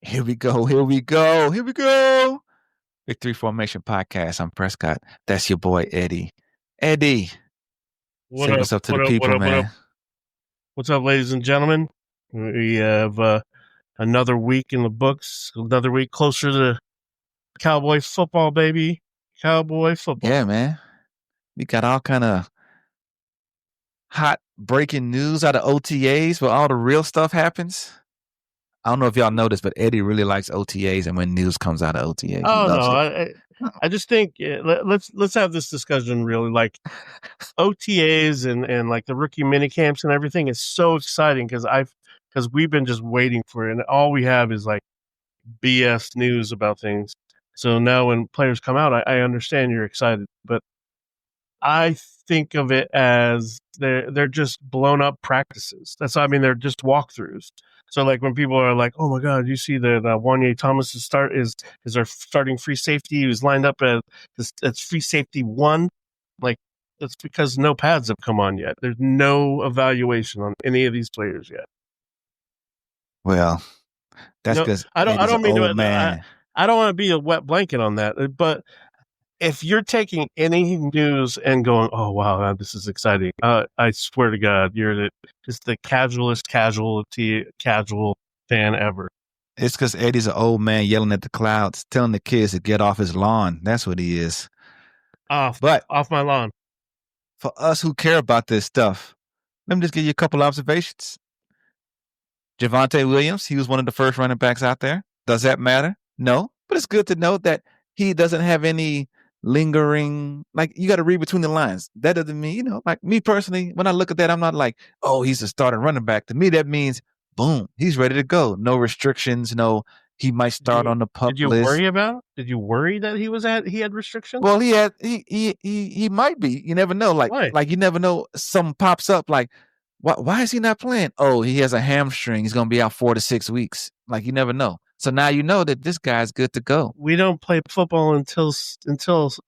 Here we go. Here we go. Here we go. Victory Formation Podcast. I'm Prescott. That's your boy, Eddie. Eddie, What say up? what's up to What the up? What people, up? What up? man. What's up, ladies and gentlemen? We have another week in the books. Another week closer to Cowboy football, baby. Cowboy football. Yeah, man. We got all kind of hot breaking news out of OTAs where all the real stuff happens. I don't know if y'all noticed, but Eddie really likes OTAs, and when news comes out of OTAs, he Oh loves no, it. I just think let's have this discussion. Really, like OTAs and like the rookie mini camps and everything is so exciting because we've been just waiting for it, and all we have is like BS news about things. So now when players come out, I understand you're excited, but I think of it as they're just blown up practices. They're just walkthroughs. So like when people are like, "Oh my God, you see that Wanye Thomas is our starting free safety? He was lined up as free safety one." Like that's because no pads have come on yet. There's no evaluation on any of these players yet. Well, that's No, because I Eddie's an don't mean old to. man. I don't want to be a wet blanket on that, but if you're taking any news and going, "Oh wow, this is exciting," I swear to God, you're just the casual fan ever. It's because Eddie's an old man yelling at the clouds, telling the kids to get off his lawn. That's what he is. But Off my lawn. for us who care about this stuff, let me just give you a couple observations. Javonte Williams, he was one of the first running backs out there. Does that matter? No. But it's good to know that he doesn't have any lingering, like you got to read between the lines. That doesn't mean, like me personally, when I look at that, I'm not like, oh, he's a starting running back. To me, that means, boom, he's ready to go. No restrictions. No, he might start on the pup Did you list. worry about? Did you worry that he had restrictions? Well, he might be. You never know. Why? Like you never know. Something pops up. Like, why is he not playing? Oh, he has a hamstring. He's gonna be out 4 to 6 weeks. Like you never know. So now you know that this guy's good to go. We don't play football until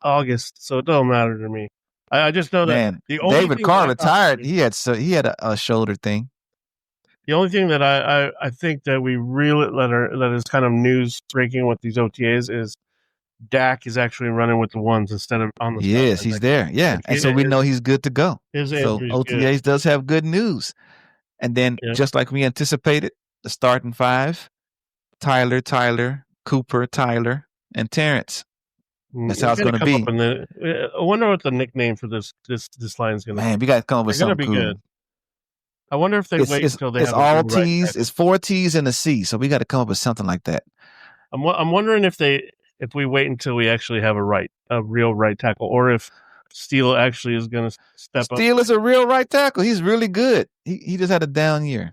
August, so it don't matter to me. I just know that Man, the only David thing Carr that retired. He had a shoulder thing. The only thing that I think that we really that is kind of news breaking with these OTAs is Dak is actually running with the ones instead of on the He is. He's there. Yeah, and so we know he's good to go. His So injury's OTAs good. does have good news. And then Yeah. just like we anticipated, the starting five: Tyler, Cooper, Tyler, and Terrence. That's how it's going to be. I wonder what the nickname for this line is going to be. Man, we got to come up with something cool. Good. I wonder if they wait until they have all T's. It's 4 T's and a C. So we got to come up with something like that. I'm wondering if we wait until we actually have a real right tackle, or if Steele actually is going to step up. Steele is a real right tackle. He's really good. He just had a down year.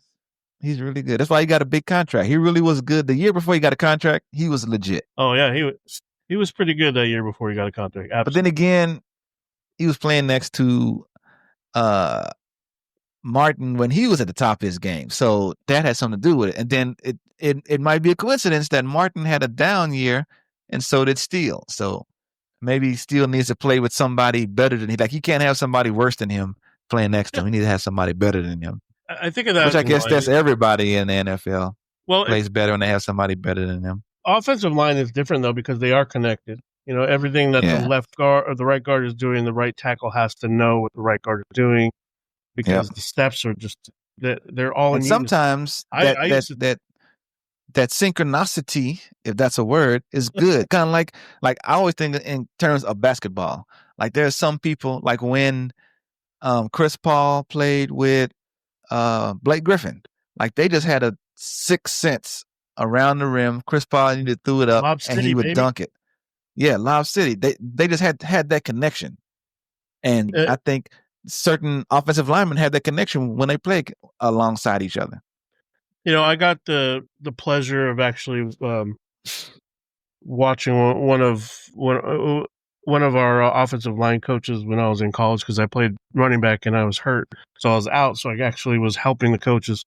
He's really good. That's why he got a big contract. He really was good. The year before he got a contract, he was legit. Oh yeah, he was pretty good that year before he got a contract. Absolutely. But then again, he was playing next to Martin when he was at the top of his game. So that had something to do with it. And then it might be a coincidence that Martin had a down year and so did Steele. So maybe Steele needs to play with somebody better than him. Like, you can't have somebody worse than him playing next to him. He needs to have somebody better than him. I think of that. Which I guess that's everybody in the NFL. Well, plays better when they have somebody better than them. Offensive line is different though because they are connected. Everything that the left guard or the right guard is doing, the right tackle has to know what the right guard is doing because the steps are just they're all. And sometimes that synchronicity, if that's a word, is good. Kind of like I always think in terms of basketball. Like there's some people, like when Chris Paul played with Blake Griffin, like they just had a sixth sense around the rim. Chris Paul needed to throw it up Lob City, and he would baby. dunk it. Yeah, Lob City. They just had that connection. And I think certain offensive linemen had that connection when they played alongside each other. I got the pleasure of actually watching one of our offensive line coaches when I was in college because I played running back and I was hurt, so I was out. So I actually was helping the coaches.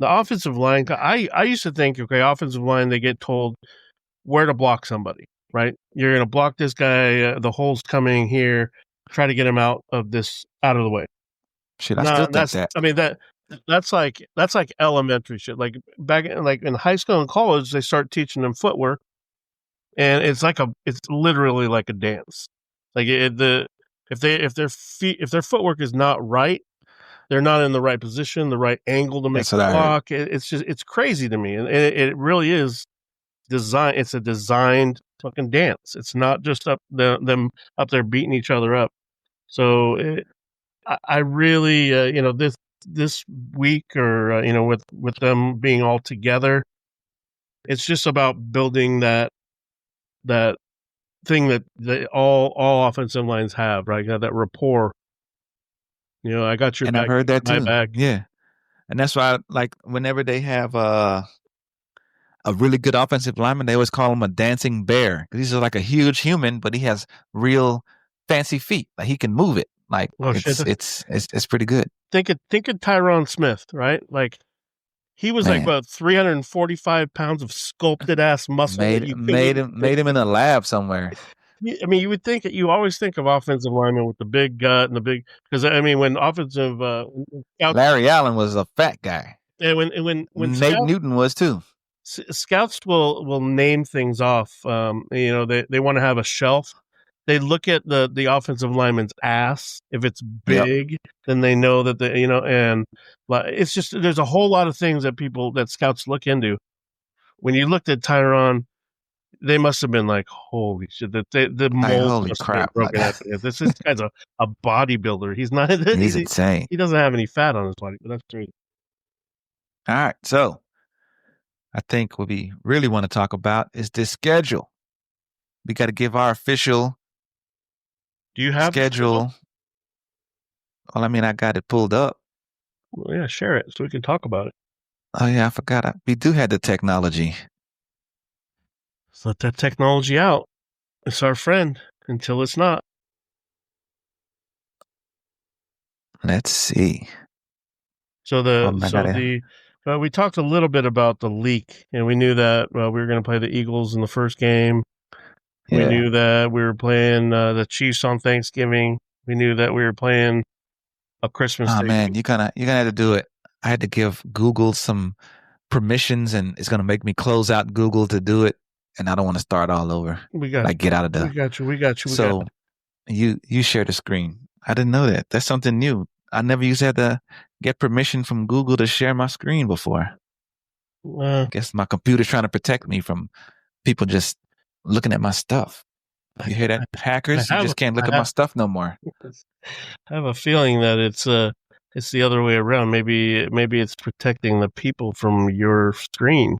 The offensive line, I used to think, okay, offensive line, they get told where to block somebody, right? You're going to block this guy. The hole's coming here. Try to get him out of the way. Shit, I still think that. I mean, That's like elementary shit. Like back in high school and college, they start teaching them footwork, and it's literally like a dance. Like if their footwork is not right, they're not in the right position, the right angle to make That's the what I heard. block. It's crazy to me, and it really is design. It's a designed fucking dance. It's not just them up there beating each other up. So I really, this week, or with them being all together, it's just about building that thing that all offensive lines have, right? That rapport. I got your And back. I've heard that My too. back. Yeah. And that's why, like, whenever they have a really good offensive lineman, they always call him a dancing bear because he's like a huge human, but he has real fancy feet. Like he can move it. Like Oh shit! it's pretty good. Think of Tyron Smith, right? Like he was like Man, about 345 pounds of sculpted ass muscle that you couldn't even made him in a lab somewhere. I mean, you always think of offensive linemen with the big gut and the big, because I mean, when offensive scouts, Larry Allen was a fat guy. and when Nate Newton was too. scouts will name things off. They want to have a shelf. They look at the offensive lineman's ass. If it's Yep. big, then they know that and it's just, there's a whole lot of things that scouts look into. When you looked at Tyron, they must have been like, holy shit! The mold holy must crap. have been broken. This guy's a bodybuilder. He's not. He's insane. He doesn't have any fat on his body, but that's great. All right. So I think what we really want to talk about is this schedule. We got to give our official Do you have schedule. Well, I mean, I got it pulled up. Well, yeah, share it so we can talk about it. Oh yeah, I forgot. We do have the technology. Let's let that technology out. It's our friend until it's not. Let's see. So we talked a little bit about the leak, and we knew that we were going to play the Eagles in the first game. Yeah. We knew that we were playing the Chiefs on Thanksgiving. We knew that we were playing a Christmas Oh Day. man, you're gonna have to do it. I had to give Google some permissions, and it's gonna make me close out Google to do it, and I don't want to start all over. Get out of the. We got you. So you share the screen. I didn't know that. That's something new. I never used to have to get permission from Google to share my screen before. I guess my computer's trying to protect me from people just looking at my stuff. You hear that, hackers? You just can't look at my stuff no more. I have a feeling that it's the other way around. Maybe it's protecting the people from your screen.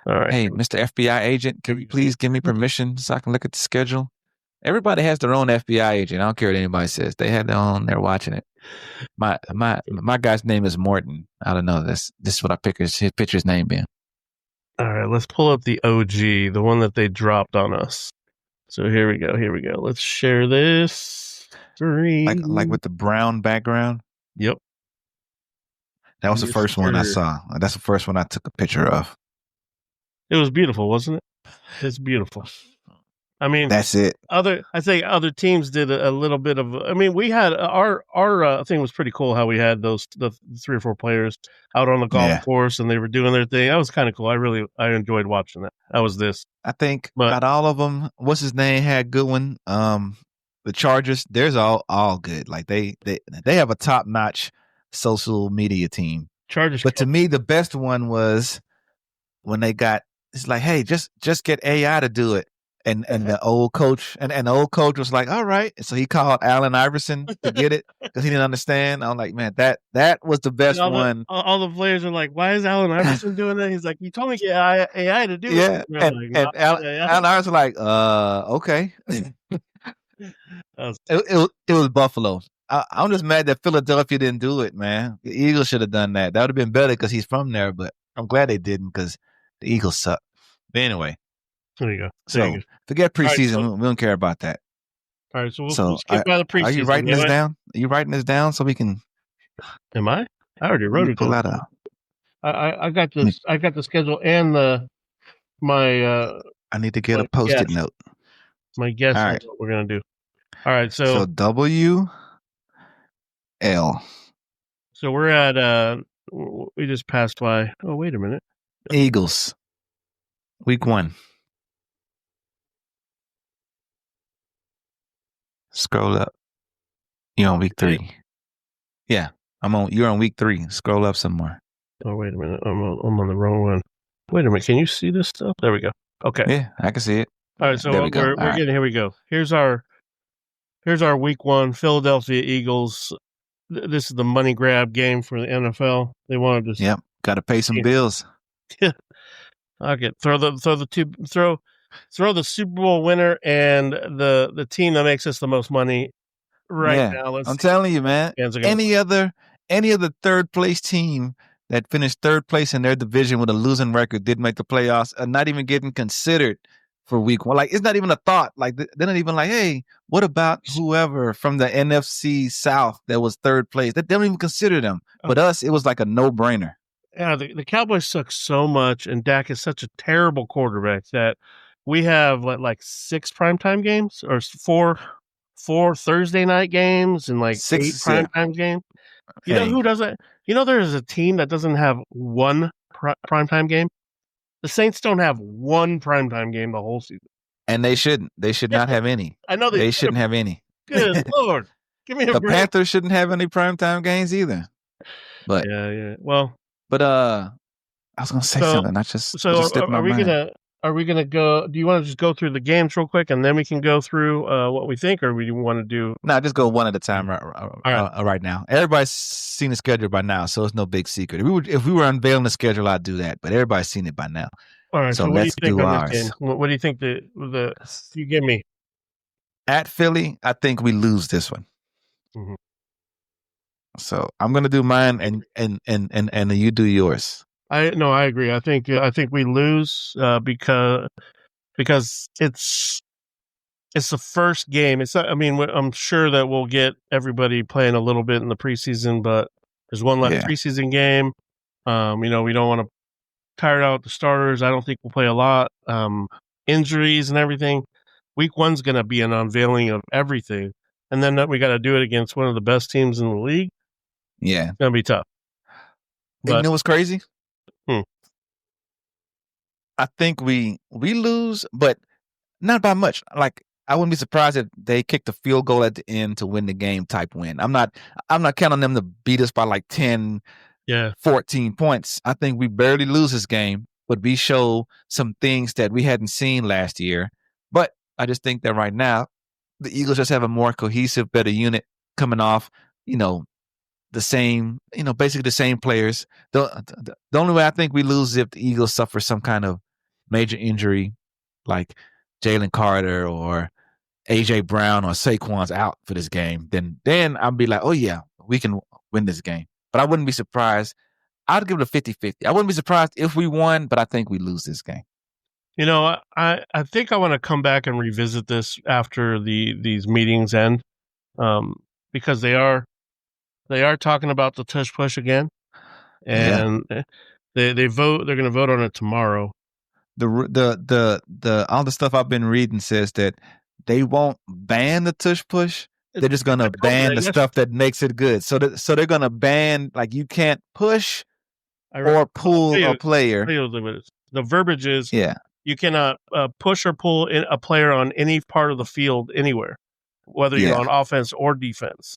All right. Hey, Mr. FBI agent, can you please give me permission so I can look at the schedule? Everybody has their own FBI agent. I don't care what anybody says. They have their own. They're watching it. My guy's name is Morton. I don't know. This is what I picture his name being. All right, let's pull up the OG, the one that they dropped on us. So here we go. Let's share this screen. Like with the brown background. Yep. That was the first one I saw. That's the first one I took a picture of. It was beautiful, wasn't it? It's beautiful. I mean, that's it. I think other teams did a little bit of. I mean, we had our thing was pretty cool. How we had the 3 or 4 players out on the golf course, and they were doing their thing. That was kind of cool. I enjoyed watching that. That was this. I think out all of them, what's his name had a good one. The Chargers, theirs all good. Like they have a top notch social media team. Chargers, but to me, the best one was when they got. It's like, hey, just get AI to do it. And the old coach and the old coach was like, all right. So he called Allen Iverson to get it because he didn't understand. I'm like, man, that was the best one. All the players are like, why is Allen Iverson doing that? He's like, you told me to get AI to do it. Yeah, and Allen Iverson like, okay. It was Buffalo. I'm just mad that Philadelphia didn't do it, man. The Eagles should have done that. That would have been better because he's from there. But I'm glad they didn't because the Eagles suck. But anyway. There you go. So forget preseason. We don't care about that. All right, so we'll skip by the preseason. Are you writing this down? Are you writing this down so we can? Am I? I already wrote it. Pull that up. I got this. I got the schedule and my. I need to get a post-it note. My guess is what we're gonna do. All right, so WL. So we're at we just passed by. Oh, wait a minute. Eagles. Week 1. Scroll up. You're on week 3. Yeah, you're on week 3. Scroll up some more. Oh, wait a minute. I'm on the wrong one. Wait a minute. Can you see this stuff? There we go. Okay. Yeah, I can see it. All right. So there we go. we're getting, here we go. Here's our week 1 Philadelphia Eagles. This is the money grab game for the NFL. They wanted to. Yep. Got to pay some bills. Okay. Throw the Super Bowl winner and the team that makes us the most money now. I'm telling you, man. Any other third place team that finished third place in their division with a losing record didn't make the playoffs, are not even getting considered for week 1. Like, it's not even a thought. Like, they're not even like, hey, what about whoever from the NFC South that was third place? They don't even consider them. But us, it was like a no-brainer. Yeah, the Cowboys suck so much, and Dak is such a terrible quarterback that we have like 6 primetime games or 4 Thursday night games and like 8 primetime games. You know who doesn't? You know, there's a team that doesn't have one primetime game. The Saints don't have one primetime game the whole season. And they shouldn't. They should not have any. I know they shouldn't have any. Good Lord. Give me a break. The Panthers shouldn't have any primetime games either. But yeah. Well, but I was gonna say something. Are we gonna go? Do you want to just go through the games real quick, and then we can go through what we think, or we want to do? No, just go one at a time right now. Everybody's seen the schedule by now, so it's no big secret. If we were unveiling the schedule, I'd do that, but everybody's seen it by now. All right. So let's do ours. What do you think you give me? At Philly, I think we lose this one. Mm-hmm. So I'm gonna do mine, and you do yours. I agree. I think we lose because it's the first game. It's not, I mean, I'm sure that we'll get everybody playing a little bit in the preseason, but there's one less preseason game. We don't want to tire out the starters. I don't think we'll play a lot. Injuries and everything. Week 1's going to be an unveiling of everything, and then we got to do it against one of the best teams in the league. Yeah, it's going to be tough. But, you know what's crazy? I think we lose, but not by much. Like, I wouldn't be surprised if they kicked a field goal at the end to win the game type win. I'm not counting them to beat us by like 10, 14 points. I think we barely lose this game, but we show some things that we hadn't seen last year. But I just think that right now, the Eagles just have a more cohesive, better unit coming off, the same, basically the same players. The only way I think we lose is if the Eagles suffer some kind of major injury, like Jalen Carter or AJ Brown or Saquon's out for this game. Then I'll be like, oh yeah, we can win this game. But I wouldn't be surprised. I'd give it a 50-50. I wouldn't be surprised if we won, but I think we lose this game. I think I want to come back and revisit this after these meetings end, because they are talking about the tush push again, and they vote. They're going to vote on it tomorrow. The all the stuff I've been reading says that they won't ban the tush push. They're just going to ban the stuff that makes it good. So they're going to ban, like, you can't push or pull a player. The verbiage is you cannot push or pull a player on any part of the field anywhere, whether you're on offense or defense.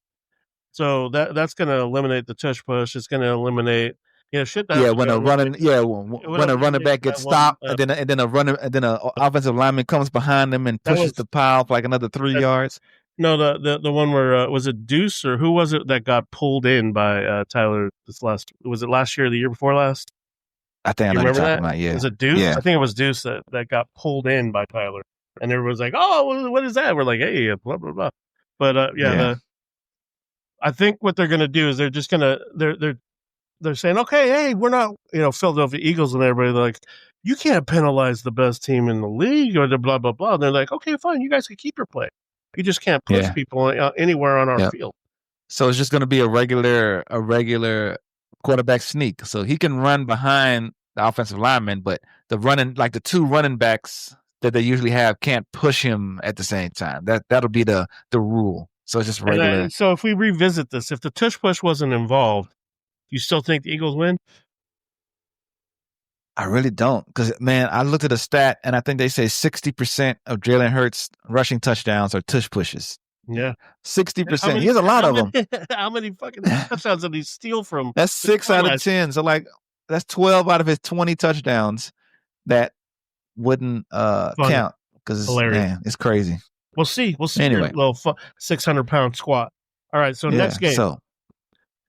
So that's going to eliminate the tush push. It's going to eliminate shit. When a running back gets stopped, and then a offensive lineman comes behind them and pushes the pile for like another 3 yards. No, the one where was it Deuce or who was it that got pulled in by Tyler? Was it last year or the year before last? I think I know what you're talking about. Yeah, was it Deuce? Yeah. I think it was Deuce that got pulled in by Tyler, and everyone's like, "Oh, what is that?" We're like, "Hey, blah blah blah." But I think what they're going to do is they're just going to they're saying, okay, hey, we're not Philadelphia Eagles and everybody. They're like, you can't penalize the best team in the league or the blah blah blah. And they're like, okay, fine, you guys can keep your play. You just can't push people anywhere on our field. So it's just going to be a regular quarterback sneak. So he can run behind the offensive lineman, but the two running backs that they usually have can't push him at the same time. That'll be the rule. So it's just regular. So if we revisit this, if the tush push wasn't involved, you still think the Eagles win? I really don't, because man, I looked at a stat, and I think they say 60% of Jalen Hurts' rushing touchdowns are tush pushes. Yeah, 60%. He has a lot of them. How many fucking touchdowns did he steal from? That's 6 out of 10. So like, that's 12 out of his 20 touchdowns that wouldn't count, because man, it's crazy. We'll see. Anyway, little 600-pound squat. All right, so next game. So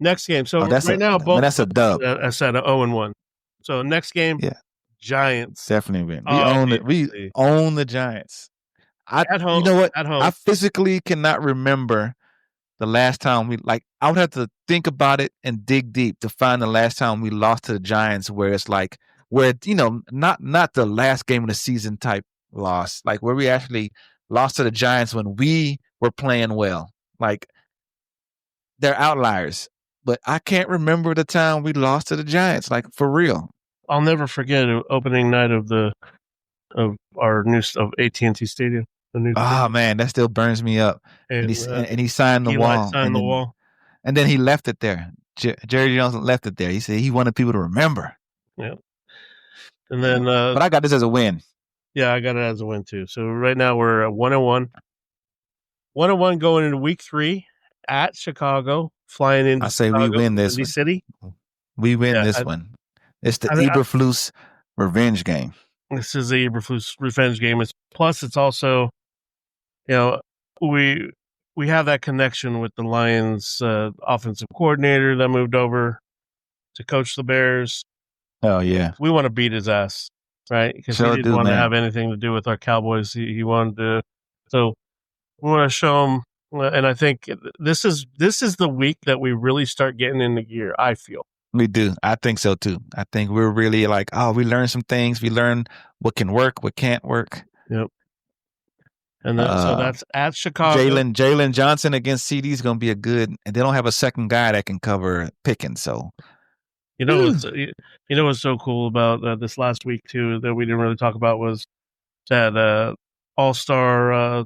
right now, both that's a dub. I said 0-1. So next game, Giants definitely win. We own it. We own the Giants. At home. You know what? At home. I physically cannot remember the last time I would have to think about it and dig deep to find the last time we lost to the Giants, where it's like, not the last game of the season type loss, like where we actually lost to the Giants when we were playing well. Like, they're outliers, but I can't remember the time we lost to the Giants, like, for real. I'll never forget opening night of our new AT&T Stadium. Man, that still burns me up. And he signed the wall. And then he left it there. Jerry Jones left it there. He said he wanted people to remember. Yeah. And then, but I got this as a win. Yeah, I got it as a win too. So right now we're at 1-1. 1-1 going into week 3 at Chicago, flying into. I say Chicago, we win this one. City. We win this one. It's the Eberflus revenge game. This is the Eberflus revenge game. It's also, we have that connection with the Lions offensive coordinator that moved over to coach the Bears. Oh yeah, we want to beat his ass, right? Because he didn't want to have anything to do with our Cowboys. He wanted to, so we want to show him. And I think this is the week that we really start getting into gear. I feel we do. I think so too. I think we're really like, we learned some things. We learned what can work, what can't work. Yep. And then, so that's at Chicago. Jalen Johnson against CD is going to be a good, and they don't have a second guy that can cover Pickens. So, what's so cool about this last week too that we didn't really talk about was that all-star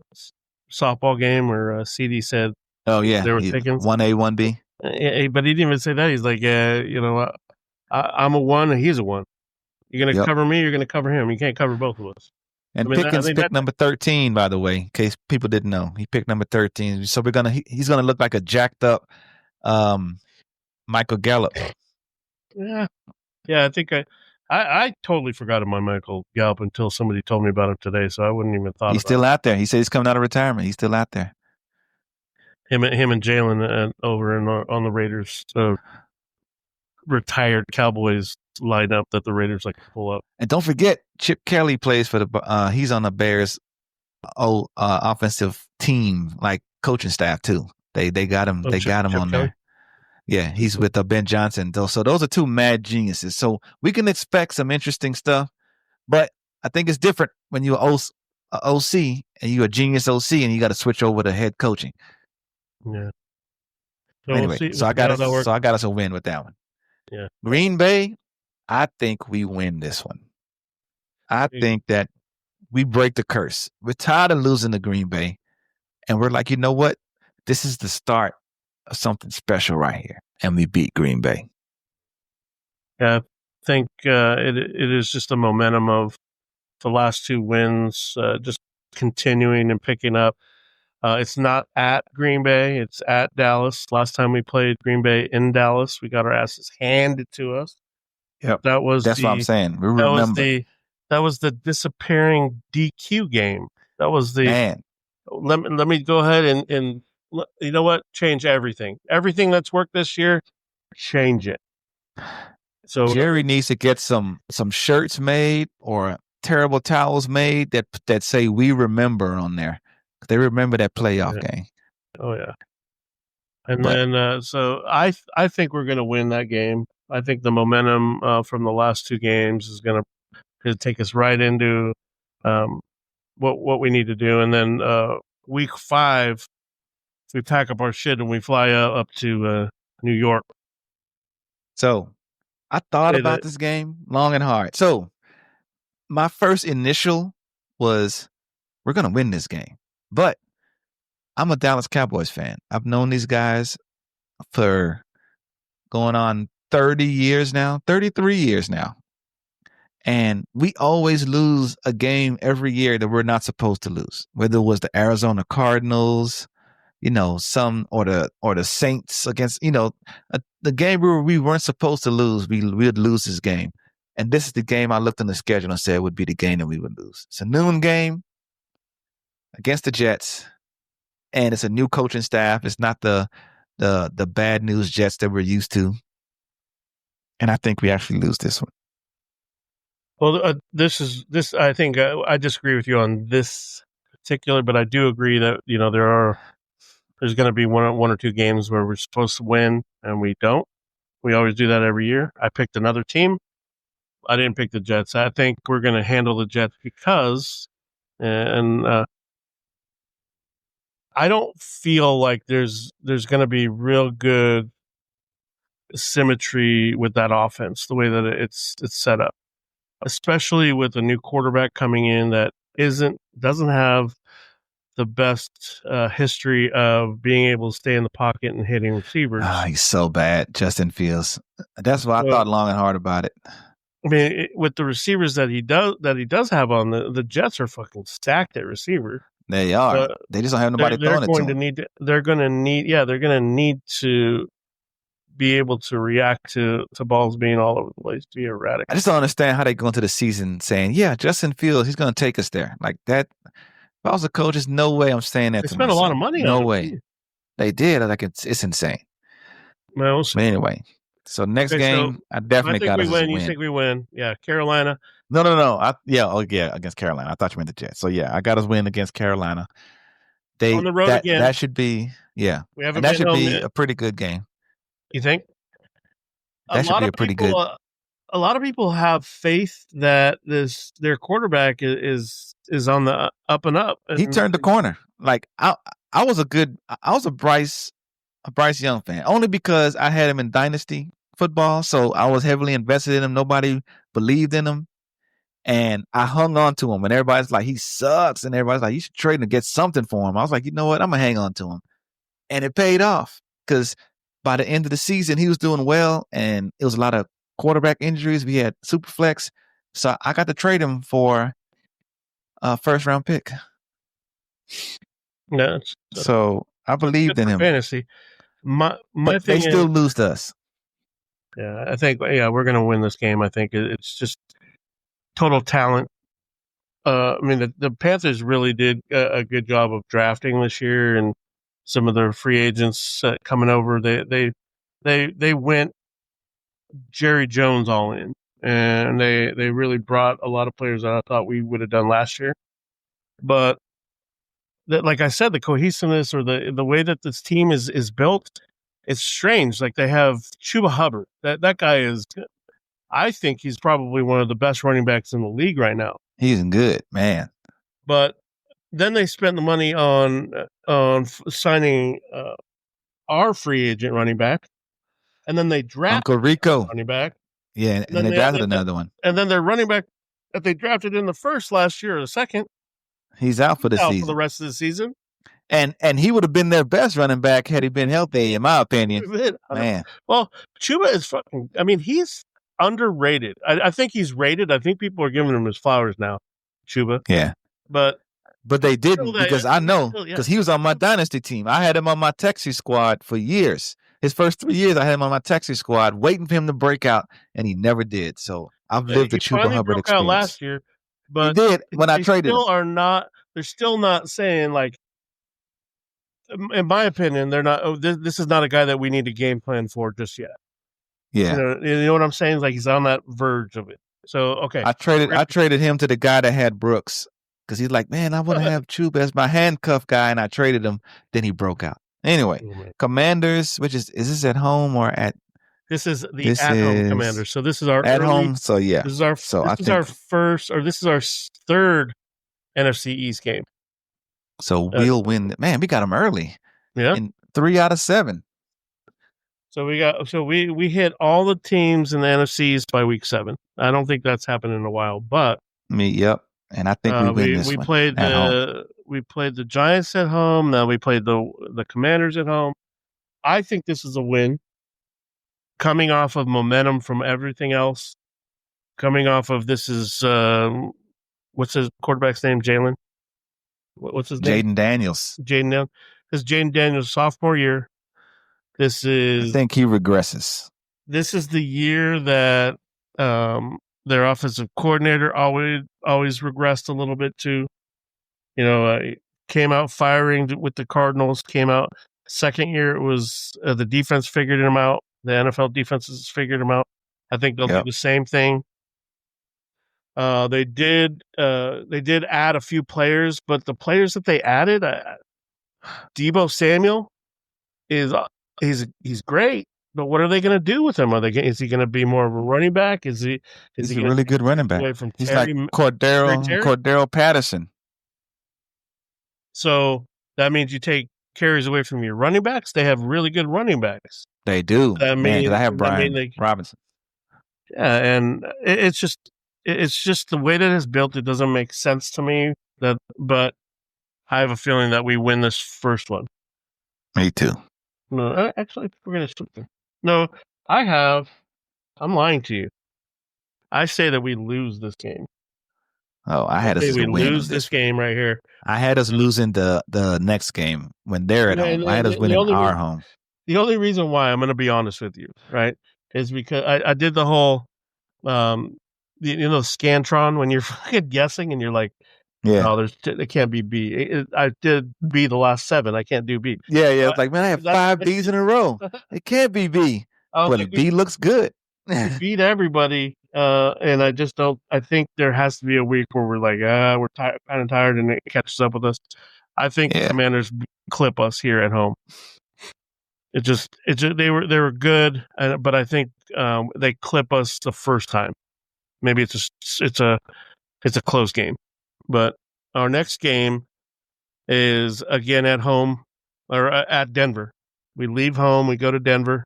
softball game where CD said, "Oh yeah, there was Pickens 1A, 1B." But he didn't even say that. He's like, I'm a 1 and he's a 1. You're going to cover me. You're going to cover him. You can't cover both of us. And Pickens picked number 13, by the way, in case people didn't know. He picked number 13. So he's gonna look like a jacked up Michael Gallup. Yeah. I think I totally forgot about Michael Gallup until somebody told me about him today. So I wouldn't even thought. He's still out there. He said he's coming out of retirement. He's still out there. Him and Jalen over on the Raiders retired Cowboys lineup that the Raiders like to pull up. And don't forget, Chip Kelly plays for he's on the Bears offensive team, like coaching staff too. They got him. They got him on Kelly? There. Yeah, he's with Ben Johnson. So those are two mad geniuses. So we can expect some interesting stuff. But I think it's different when you're OC and you're a genius OC and you got to switch over to head coaching. Yeah. So anyway, so I got us a win with that one. Yeah. Green Bay, I think we win this one. I think that we break the curse. We're tired of losing to Green Bay. And we're like, you know what? This is the start of something special right here. And we beat Green Bay. Yeah, I think it is just the momentum of the last 2 wins, just continuing and picking up. It's not at Green Bay. It's at Dallas. Last time we played Green Bay in Dallas, we got our asses handed to us. Yep. That's what I'm saying. We remember. That was the disappearing DQ game. That was the man. Let me go ahead and you know what? Change everything. Everything that's worked this year, change it. So Jerry needs to get some shirts made or terrible towels made that say "We remember" on there. They remember that playoff game. Oh yeah. Then so I think we're going to win that game. I think the momentum from the last 2 games is going to take us right into what we need to do. And then week 5, we pack up our shit and we fly up to New York. So I thought about this game long and hard. So my first initial was, we're going to win this game. But I'm a Dallas Cowboys fan. I've known these guys for going on 30 years now, 33 years now. And we always lose a game every year that we're not supposed to lose, whether it was the Arizona Cardinals, or the Saints against, the game where we weren't supposed to lose, we'd lose this game. And this is the game I looked on the schedule and said would be the game that we would lose. It's a noon game against the Jets, and it's a new coaching staff. It's not the bad news Jets that we're used to. And I think we actually lose this one. Well, I think I disagree with you on this particular, but I do agree that, there's going to be one or two games where we're supposed to win and we don't. We always do that every year. I picked another team. I didn't pick the Jets. I think we're going to handle the Jets because, and I don't feel like there's going to be real good symmetry with that offense, the way that it's set up, especially with a new quarterback coming in that doesn't have the best history of being able to stay in the pocket and hitting receivers. He's so bad, Justin Fields. That's why I thought long and hard about it. I mean, with the receivers that he does have on, the Jets are fucking stacked at receiver. They are. They just don't have nobody throwing it to them. They're going to need to be able to react to balls being all over the place, to be erratic. I just don't understand how they go into the season saying, yeah, Justin Fields, he's going to take us there. Like that. If I was a coach, there's no way I'm saying that they to spent myself. A lot of money no on way. It. They did. Like it's insane. Well, but anyway, so next game, I definitely got us win. A win. You think we win? Yeah, Carolina. No. Against Carolina. I thought you meant the Jets. So yeah, I got us win against Carolina. On the road again. That should be that should be a pretty good game. You think? That should be a pretty good. A lot of people have faith that their quarterback is on the up and up. He turned the corner. Like I was a Bryce Young fan, only because I had him in dynasty football, so I was heavily invested in him. Nobody believed in him, and I hung on to him. And everybody's like, he sucks, and everybody's like, you should trade him and get something for him. I was like, you know what? I'm gonna hang on to him, and it paid off because by the end of the season, he was doing well, and it was a lot of quarterback injuries. We had Superflex, so I got to trade him for a first round pick. Yeah, so I believed in him. Fantasy. My but thing they still lose to us. Yeah, I think we're going to win this game. I think it's just total talent. I mean, the Panthers really did a good job of drafting this year, and some of their free agents coming over. They went Jerry Jones all in, and they really brought a lot of players that I thought we would have done last year. But like I said, the cohesiveness or the way that this team is built, it's strange. Like they have Chuba Hubbard. That guy is, I think he's probably one of the best running backs in the league right now. He's good, man. But then they spent the money on signing our free agent running back, and then they drafted Uncle Rico running back. Yeah, and they drafted another one. And then their running back that they drafted in the first last year or the second, he's out for the season. For the rest of the season. And he would have been their best running back had he been healthy, in my opinion. Man. Well, Chuba is fucking. I mean, he's underrated. I think he's rated. I think people are giving him his flowers now, Chuba. Yeah. But they didn't because I know because he was on my dynasty team. I had him on my Texas squad for years. His first 3 years, I had him on my Texas squad, waiting for him to break out, and he never did. So I've lived the Chuba Hubbard experience. Out last year, but he did when I traded him. They're still not saying, like, in my opinion, they're not. Oh, this is not a guy that we need a game plan for just yet. Yeah, you know what I'm saying? It's like he's on that verge of it. So okay, I traded him to the guy that had Brooks because he's like, man, I want to have Chuba as my handcuff guy, and I traded him. Then he broke out. Anyway, Commanders, is this at home or at? This is the at-home Commanders. So this is our at home. So yeah, this is our this is our third NFC East game. So we'll win. Man, we got them early. Yeah, in 3 out of 7. So we hit all the teams in the NFC East by week 7. I don't think that's happened in a while, but yep. And I think we win this one. We played the Giants at home. Now we played the Commanders at home. I think this is a win. coming off of momentum from everything else, coming off of this is what's his quarterback's name? Jalen. What's his name? Jaden Daniels. Jaden Daniels. This is Jaden Daniels' sophomore year. I think he regresses. This is the year that their offensive coordinator always regressed a little bit too. Came out firing with the Cardinals. Came out second year. It was the defense figured him out. The NFL defenses figured him out. I think they'll do the same thing. They did add a few players, but the players that they added, Deebo Samuel he's great, but what are they going to do with him? Is he going to be more of a running back? He's a really good running back. He's like Cordero Patterson. So that means you take carries away from your running backs. They have really good running backs. They do. I have Brian Robinson. Yeah, and it's just the way that it's built. It doesn't make sense to me. But I have a feeling that we win this first one. Me too. No, actually, we're going to split them. No, I'm lying to you. I say that we lose this game. Oh, I had us we lose this game right here. I had us losing the next game when they're at home. I had us winning our home. The only reason why, I'm going to be honest with you, right, is because I did the whole, Scantron, when you're fucking guessing and you're like, it can't be B. I did B the last 7. I can't do B. Yeah. It's like, man, I have 5 Bs in a row. It can't be B. But B looks good. We beat everybody, and I just don't. I think there has to be a week where we're like, we're kind of tired, and it catches up with us. I think the Commanders clip us here at home. They were good, but I think they clip us the first time. Maybe it's a close game. But our next game is again at home or at Denver. We leave home, we go to Denver.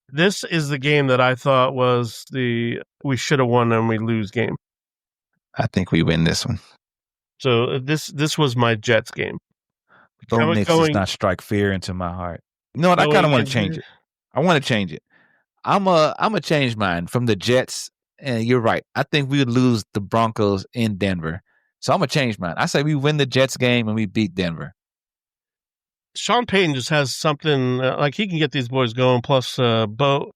This is the game that I thought was we should have won and we lose game. I think we win this one. So this was my Jets game. Bo Nix does not strike fear into my heart. You know what? I kind of want to change it. I want to change it. I'm a change mine from the Jets. And you're right. I think we would lose the Broncos in Denver. So I'm going to change mine. I say we win the Jets game and we beat Denver. Sean Payton just has something, like he can get these boys going. Plus, Bo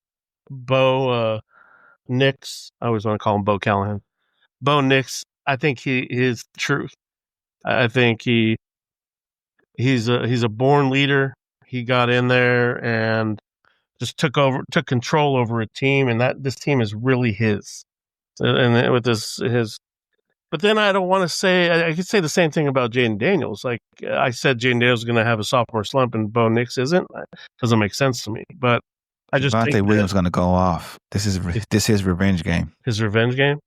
Nix. I always want to call him Bo Callahan. Bo Nix. I think he is truth. I think he's a born leader. He got in there and just took control over a team, and this team is really his. And with his, but then I don't want to say, I could say the same thing about Jaden Daniels. Like I said, Jaden Daniels is going to have a sophomore slump, and Bo Nix isn't. Doesn't make sense to me. But I just think Javonte Williams going to go off. This is his revenge game. His revenge game.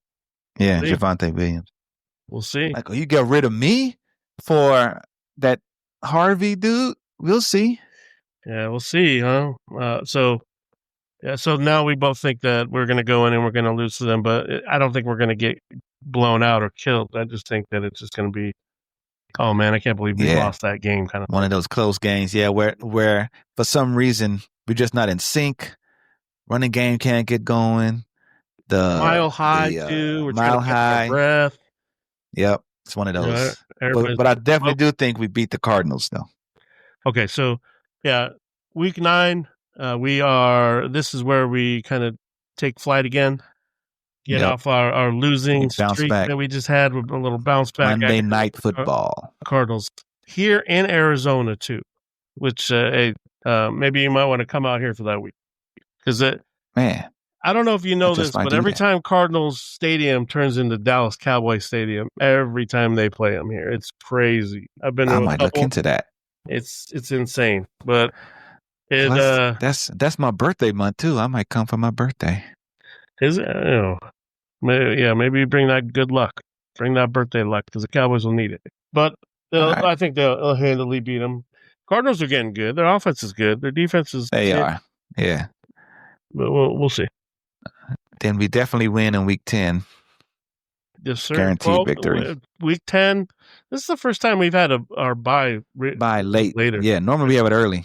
Yeah, Javonte Williams. We'll see. Like, you get rid of me for that Harvey dude? We'll see. Yeah, we'll see, huh? So now we both think that we're going to go in and we're going to lose to them, but I don't think we're going to get blown out or killed. I just think that it's just going to be, oh man, I can't believe we lost that game kind of thing. One of those close games, where for some reason we're just not in sync. Running game can't get going. The Mile High too. We're Mile trying to High. catch our breath. Yep, it's one of those. But I definitely do think we beat the Cardinals, though. Okay, so yeah, week 9, this is where we kind of take flight again, get off our losing streak that we just had with a little bounce back. Monday Night Football. Cardinals here in Arizona too, which maybe you might want to come out here for that week because man. I don't know if you know this, but every time Cardinals Stadium turns into Dallas Cowboys Stadium, every time they play them here, it's crazy. I've been. I might look into that. It's insane, but that's my birthday month too. I might come for my birthday. Is it? Maybe bring that good luck, bring that birthday luck because the Cowboys will need it. But I think they'll handily beat them. Cardinals are getting good. Their offense is good. Their defense is. They are. Yeah. But we'll see. Then we definitely win in week 10. Yes, sir. Guaranteed victory. Week 10. This is the first time we've had our bye late. Later. Yeah, normally we have it early.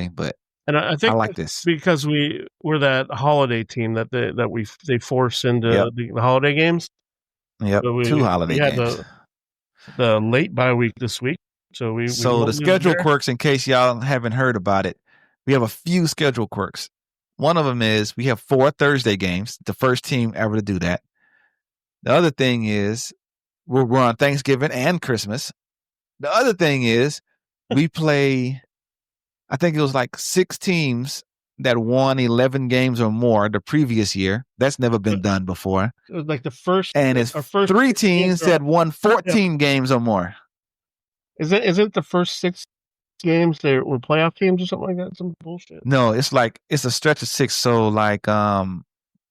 But And I think like this because we're that holiday team that they force into the holiday games. Yep, So 2 holiday had games. The late bye week this week. So So the schedule quirks, in case y'all haven't heard about it, we have a few schedule quirks. One of them is we have 4 Thursday games, the first team ever to do that. The other thing is we're on Thanksgiving and Christmas. The other thing is we play, I think it was like 6 teams that won 11 games or more the previous year. That's never been done before. It was like the first, and it's 3 teams that won 14 games or more. Isn't the first 6 games they were playoff teams or something like that? Some bullshit. No, it's a stretch of 6. So like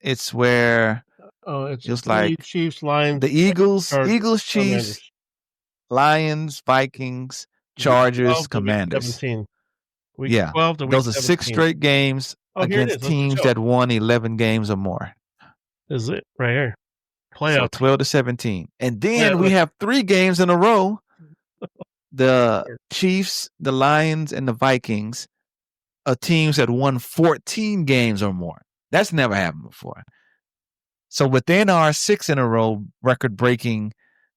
it's where it's like Chiefs, Lions, the Eagles, Chiefs, Commanders. Lions, Vikings, Chargers, Commanders. 17. Week 12 to week those are 17. 6 straight games against teams that won 11 games or more. Is it right here? Playoff. So 12 to 17. And then we have 3 games in a row. The Chiefs, the Lions, and the Vikings are teams that won 14 games or more. That's never happened before. So within our 6 in a row record-breaking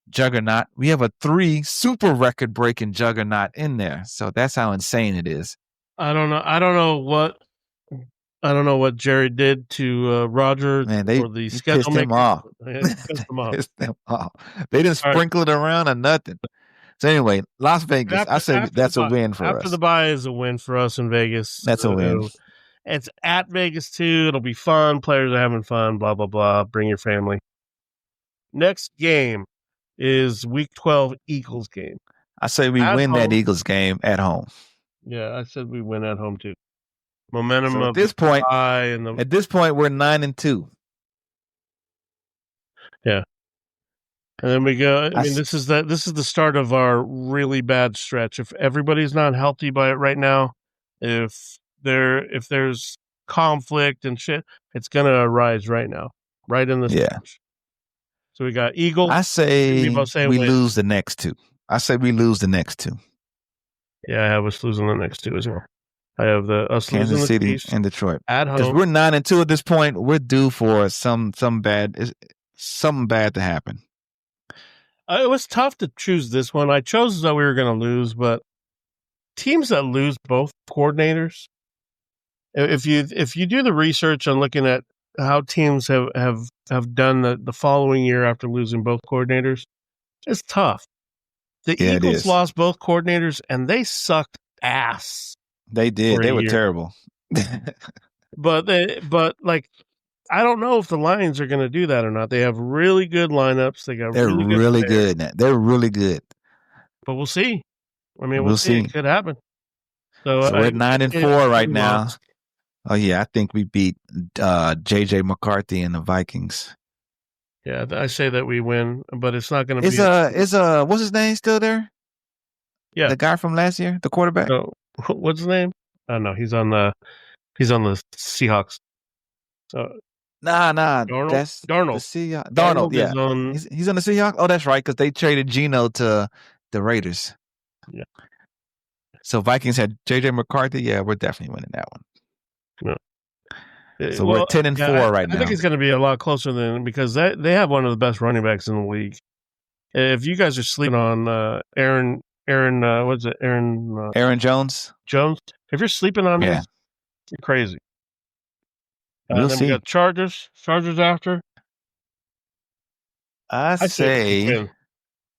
juggernaut, we have a 3 super record-breaking juggernaut in there. So that's how insane it is. I don't know what Jerry did to Roger for the schedule pissed him off. They didn't sprinkle it around or nothing. So anyway, Las Vegas, I say that's a win for us. After the bye is a win for us in Vegas. That's a win. It's at Vegas too. It'll be fun. Players are having fun. Blah blah blah. Bring your family. Next game is Week 12 Eagles game. I say we win that Eagles game at home. Yeah, I said we win at home too. Momentum so at this point, we're 9-2. Yeah. And then we go. I mean, this is the start of our really bad stretch. If everybody's not healthy by it right now, if there's conflict and shit, it's gonna arise right now, right in this stretch. So we got Eagles. I say we lose the next 2. I say we lose the next 2. Yeah, I have us losing the next 2 as well. I have us Kansas losing City the Chiefs and Detroit at home. Because we're 9-2 at this point. We're due for something bad to happen. It was tough to choose this one. I chose that we were going to lose, but teams that lose both coordinators, if you do the research on looking at how teams have done the following year after losing both coordinators, it's tough. The Eagles lost both coordinators, and they sucked ass. They did. They were terrible. But I don't know if the Lions are going to do that or not. They have really good lineups. They're really good. They're really good. But we'll see. I mean, we'll see. It could happen. So we're at 9-4 right now. Oh yeah, I think we beat JJ McCarthy and the Vikings. Yeah, I say that we win, but it's not going to be. Is what's his name still there? Yeah, the guy from last year, the quarterback. No, what's his name? Oh no, he's on the Seahawks. Nah. Darnold. That's Darnold. The Seahawks. Darnold, yeah. He's on the Seahawks. Oh, that's right, because they traded Geno to the Raiders. Yeah. So Vikings had JJ McCarthy. Yeah, we're definitely winning that one. Yeah. So we're 10-4 right now. I think it's going to be a lot closer than because they have one of the best running backs in the league. If you guys are sleeping on Aaron Jones. If you're sleeping on him, you're crazy. We'll then see. We got Chargers after. I say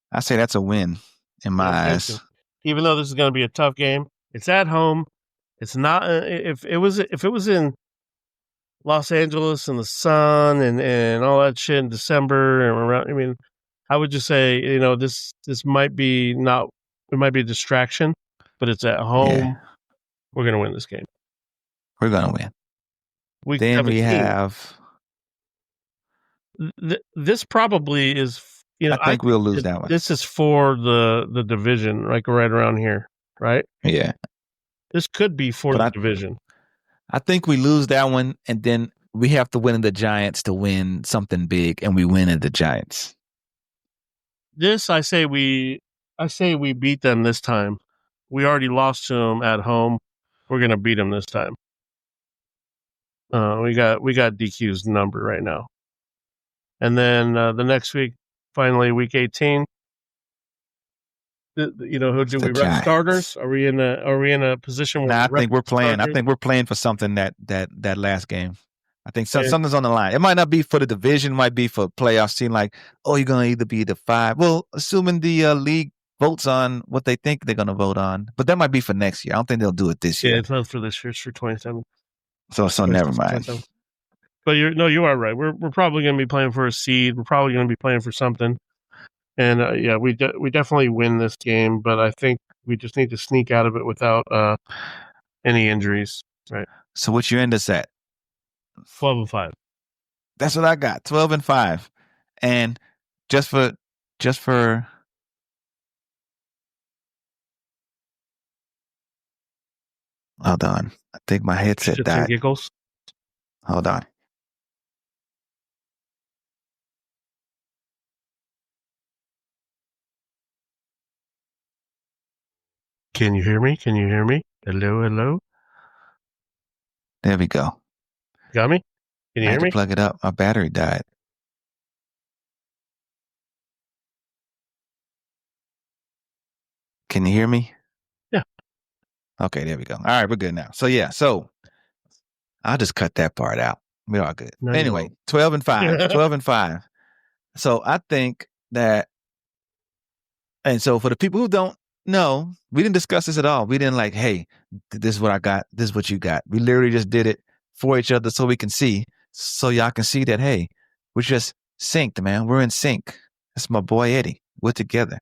that's a win in my eyes. Even though this is going to be a tough game, it's at home. It's not if it was in Los Angeles and the sun and all that shit in December and around. I mean, I would just say this might be not. It might be a distraction, but it's at home. Yeah. We're going to win this game. We're going to win. Week then 17. We have. This probably is. I think we'll lose that one. This is for the division, like right around here, right? Yeah. This could be for the division. I think we lose that one, and then we have to win the Giants to win something big, and we win at the Giants. This, I say we beat them this time. We already lost to them at home. we're gonna beat them this time. We got DQ's number right now, and then the next week, finally week 18. Who do we rest starters? Are we in a position where I think we're playing? Starters? I think we're playing for something that last game. I think something's on the line. It might not be for the division, it might be for playoffs. Seem like, you're going to either be the 5. Well, assuming the league votes on what they think they're going to vote on, but that might be for next year. I don't think they'll do it this year. Yeah, it's not for this year. It's for 27. So never mind. 27. But you are right. We're probably going to be playing for a seed. We're probably going to be playing for something. And we definitely win this game, but I think we just need to sneak out of it without any injuries. Right. So what you end us at? 12-5. That's what I got. 12-5, and just for. Hold on. I think my headset died. Giggles. Hold on. Can you hear me? Hello? There we go. Got me? Can you hear me? I had to plug it up. My battery died. Can you hear me? Yeah. Okay, there we go. All right, we're good now. So, so I'll just cut that part out. We're all good. No, anyway, 12-5. 12-5. So I think that, and so for the people who don't know, we didn't discuss this at all. We didn't hey, this is what I got. This is what you got. We literally just did it for each other so we can see, so y'all can see that, hey, we're just synced, man. We're in sync. That's my boy Eddie. We're together.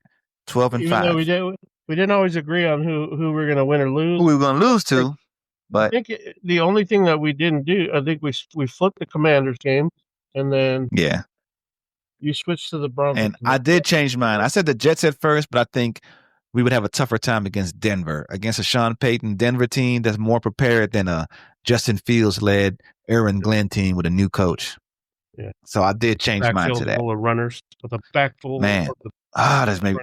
12-5. Even though we didn't always agree on who we're going to win or lose. Who we were going to lose to. But I think the only thing that we didn't do, I think we flipped the Commanders game, and then you switched to the Broncos. And I did change mine. I said the Jets at first, but I think we would have a tougher time against Denver, against a Sean Payton Denver team that's more prepared than a Justin Fields-led Aaron Glenn team with a new coach. Yeah. So I did change mine to that. Full of runners with a back full. Man, that's maybe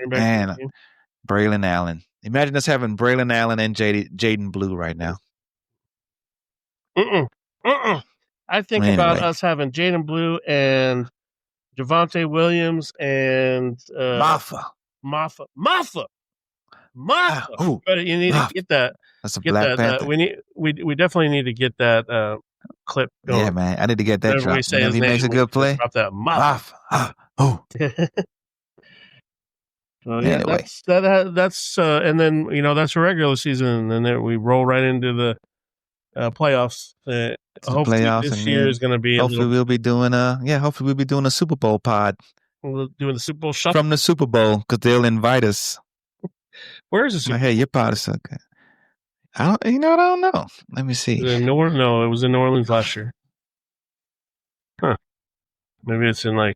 Braylon Allen. Imagine us having Braylon Allen and Jaden Blue right now. I think about us having Jaden Blue and Javonte Williams and Maffa. But you need to get that. That's a Black Panther. We definitely need to get that clip going. Yeah, man. I need to get that drop. If he makes a good play. Drop that Maffa. So, yeah, anyway. That's and then that's a regular season, and then we roll right into the playoffs. Hopefully playoffs, this year is going to be. Hopefully we'll be doing a Super Bowl pod. We're doing the Super Bowl shuffle from the Super Bowl because they'll invite us. Where is the Super Bowl? Hey, your pod is so good. I don't know. Let me see. No, it was in New Orleans last year. Huh? Maybe it's in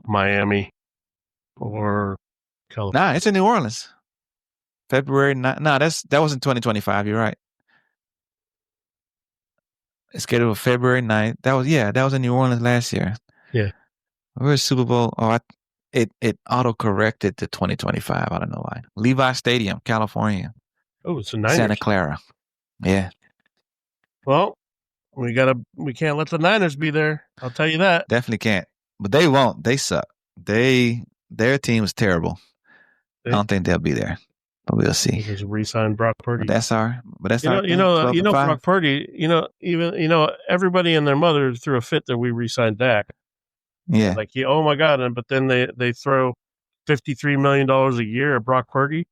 Miami or California. Nah, it's in New Orleans. February 9th. Nah, that was in 2025. You're right. It's scheduled for February 9th. That was in New Orleans last year. Yeah. Where's Super Bowl? It auto-corrected to 2025. I don't know why. Levi Stadium, California. Oh, it's a Niners. Santa Clara. Yeah. Well, we can't let the Niners be there. I'll tell you that. Definitely can't. But they won't. They suck. Their team is terrible. I don't think they'll be there. But we'll see. Just re-sign Brock Purdy. But that's our Brock Purdy. Everybody and their mother threw a fit that we re-signed Dak. Yeah. Oh my God! But then they throw $53 million a year at Brock Purdy.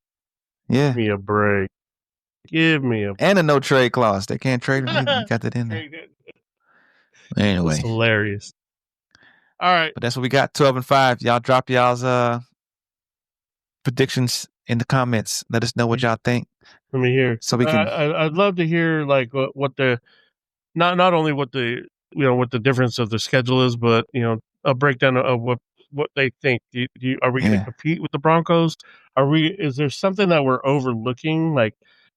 Yeah. Give me a break. And a no trade clause. They can't trade him. You got that in there. Anyway, it's hilarious. All right, but that's what we got. 12-5. Y'all drop y'all's predictions in the comments. Let us know what y'all think. Let me hear. So we can. I'd love to hear what the not only what the what the difference of the schedule is, but a breakdown of what they think. Are we going to compete with the Broncos? Is there something that we're overlooking?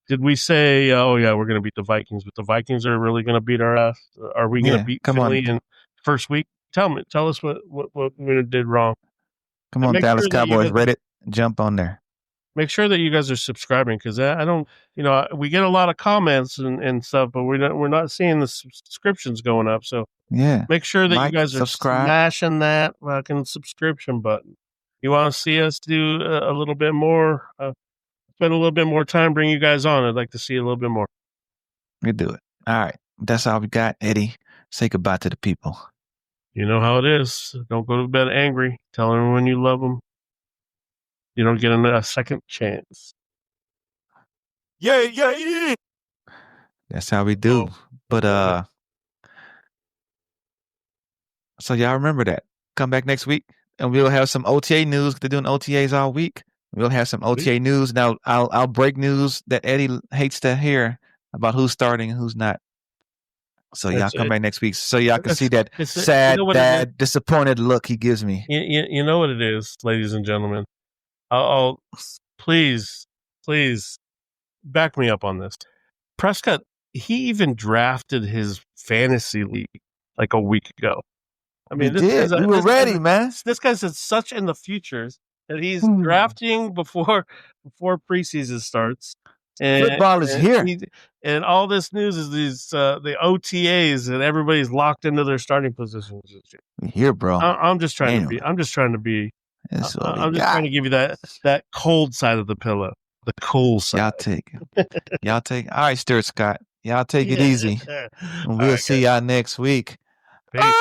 Did we say, we're going to beat the Vikings, but the Vikings are really going to beat our ass? Are we going to beat Philly in first week? Tell us what we did wrong. Come on, Dallas Cowboys, Reddit, jump on there. make sure that you guys are subscribing, because I don't, we get a lot of comments and stuff, but we're not seeing the subscriptions going up. So Yeah. make sure that Like, you guys are subscribe. smashing that fucking subscription button. You want to see us do a little bit more, spend a little bit more time, bring you guys on. I'd like to see a little bit more. We do it. All right. That's all we got. Eddie, say goodbye to the people. You know how it is. Don't go to bed angry. Tell everyone you love them. You don't get a second chance. Yeah. That's how we do. But so y'all remember that. Come back next week, and we'll have some OTA news. They're doing OTAs all week. We'll have some OTA news. Now I'll break news that Eddie hates to hear about who's starting and who's not. So y'all come back next week so y'all can see that sad, bad, disappointed look he gives me. You know what it is, ladies and gentlemen. I'll please back me up on this. Prescott, he even drafted his fantasy league like a week ago. I mean, we were ready, man. This guy's such in the futures that he's drafting before preseason starts. And football is here, and all this news is these the OTAs, and everybody's locked into their starting positions. Here, bro. I'm just trying to be. I'm just trying to be. I'm just trying to give you that cold side of the pillow, the cool side. Y'all take. All right, Stuart Scott. Y'all take it easy. And we'll see y'all next week. Peace.